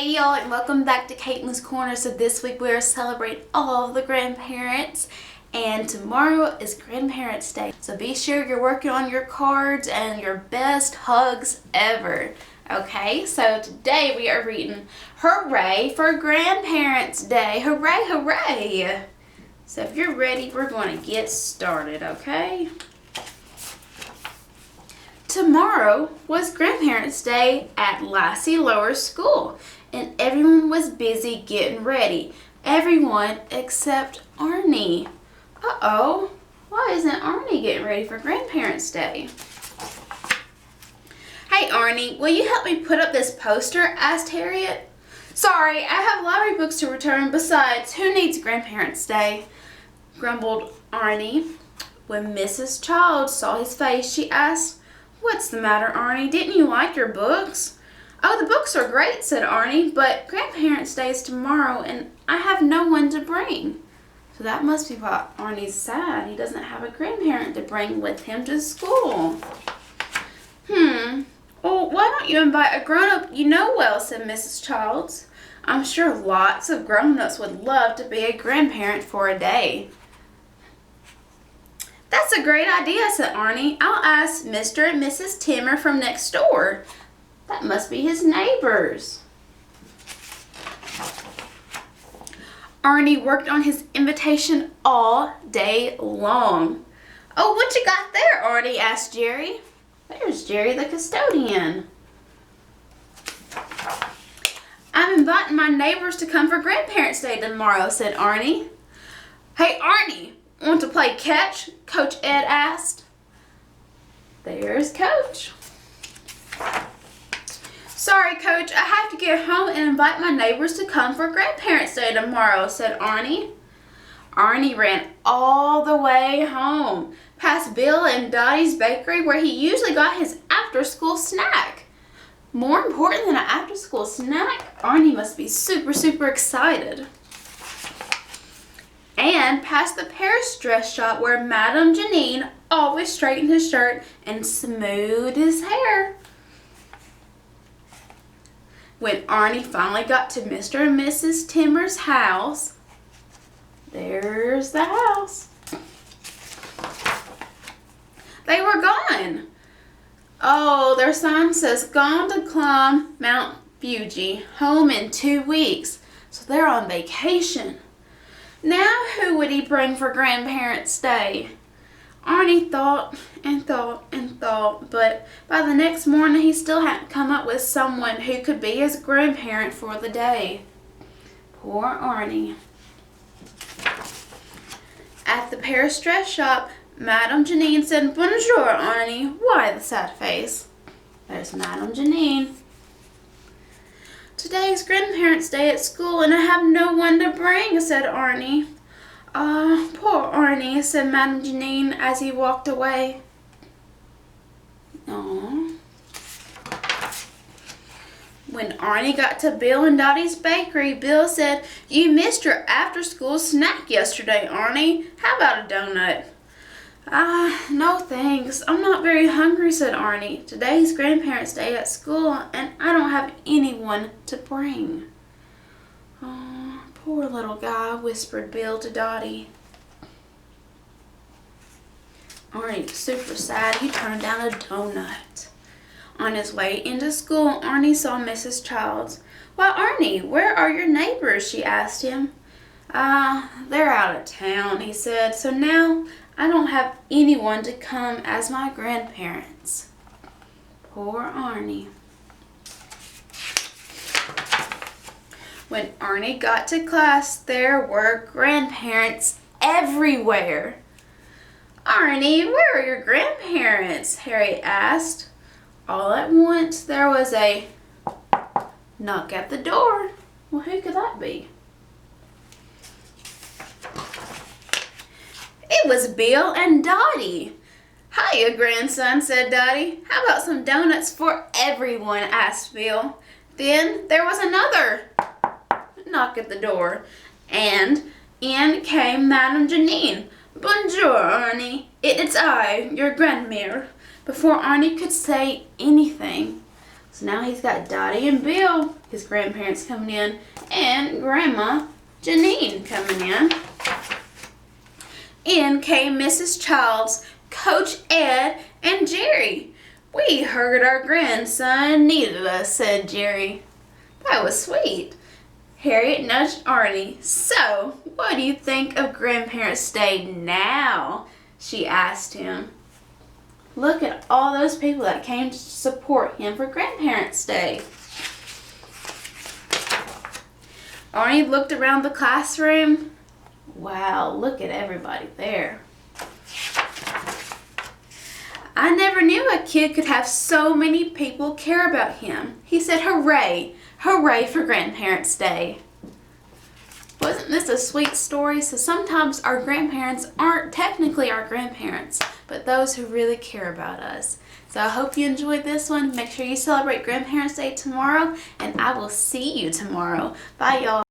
Hey y'all, and welcome back to Caitlyn's Corner. So this week we are celebrating all of the grandparents, and tomorrow is Grandparents' Day. So be sure you're working on your cards and your best hugs ever. Okay, so today we are reading Hooray for Grandparents' Day. Hooray, hooray! So if you're ready, we're going to get started, okay? Tomorrow was Grandparents' Day at Lassie Lower School, and everyone was busy getting ready. Everyone except Arnie. Uh-oh, why isn't Arnie getting ready for Grandparents' Day? Hey Arnie, will you help me put up this poster? Asked Harriet. Sorry, I have library books to return. Besides, who needs Grandparents' Day? Grumbled Arnie. When Mrs. Childs saw his face, she asked, "What's the matter, Arnie? Didn't you like your books?" "Oh, the books are great," said Arnie, "but Grandparents' Day is tomorrow and I have no one to bring." So that must be why Arnie's sad. He doesn't have a grandparent to bring with him to school. Well, why don't you invite a grown-up you know well, said Mrs. Childs. I'm sure lots of grown-ups would love to be a grandparent for a day. That's a great idea, said Arnie. I'll ask Mr. and Mrs. Timmer from next door. That must be his neighbors. Arnie worked on his invitation all day long. Oh, what you got there, Arnie? Asked Jerry. There's Jerry the custodian. I'm inviting my neighbors to come for Grandparents' Day tomorrow, said Arnie. Hey, Arnie, want to play catch? Coach Ed asked. There's Coach. Sorry, Coach, I have to get home and invite my neighbors to come for Grandparents' Day tomorrow, said Arnie. Arnie ran all the way home, past Bill and Dottie's bakery where he usually got his after-school snack. More important than an after-school snack, Arnie must be super excited. And past the Paris dress shop where Madame Janine always straightened his shirt and smoothed his hair. When Arnie finally got to Mr. and Mrs. Timmer's house, there's the house. They were gone. Oh, their sign says, gone to climb Mount Fuji, home in 2 weeks. So they're on vacation. Now who would he bring for Grandparents' Day? Arnie thought and thought and thought, but by the next morning he still hadn't come up with someone who could be his grandparent for the day. Poor Arnie. At the Paris dress shop, Madame Janine said, "Bonjour, Arnie." Why the sad face? There's Madame Janine. Today's Grandparents' Day at school and I have no one to bring, said Arnie. Poor Arnie, said Madame Janine as he walked away. Aww. When Arnie got to Bill and Dottie's bakery, Bill said, "You missed your after-school snack yesterday, Arnie. How about a donut?" No thanks. I'm not very hungry, said Arnie. Today's Grandparents' Day at school and I don't have anyone to bring. Oh, poor little guy, whispered Bill to Dottie. Arnie was super sad. He turned down a donut. On his way into school, Arnie saw Mrs. Childs. "Why, Arnie, where are your neighbors?" she asked him. They're out of town," he said, "so now I don't have anyone to come as my grandparents." Poor Arnie. When Arnie got to class, there were grandparents everywhere. "Arnie, where are your grandparents?" Harry asked. All at once, there was a knock at the door. Well, who could that be? It was Bill and Dottie. "Hiya, grandson," said Dottie. "How about some donuts for everyone?" asked Bill. Then there was another knock at the door, and in came Madame Janine. "Bonjour, Arnie. It's I, your grandmère." Before Arnie could say anything. So now he's got Dottie and Bill his grandparents coming in, and Grandma Janine coming in. In came Mrs. Childs, Coach Ed, and Jerry. "We heard our grandson needed us," said Jerry. "That was sweet." Harriet nudged Arnie. "So, what do you think of Grandparents' Day now?" she asked him. "Look at all those people that came to support him for Grandparents' Day." Arnie looked around the classroom. Wow, look at everybody there. "I never knew a kid could have so many people care about him." He said, "Hooray! Hooray for Grandparents' Day." Wasn't this a sweet story? So sometimes our grandparents aren't technically our grandparents, but those who really care about us. So I hope you enjoyed this one. Make sure you celebrate Grandparents' Day tomorrow, and I will see you tomorrow. Bye, y'all.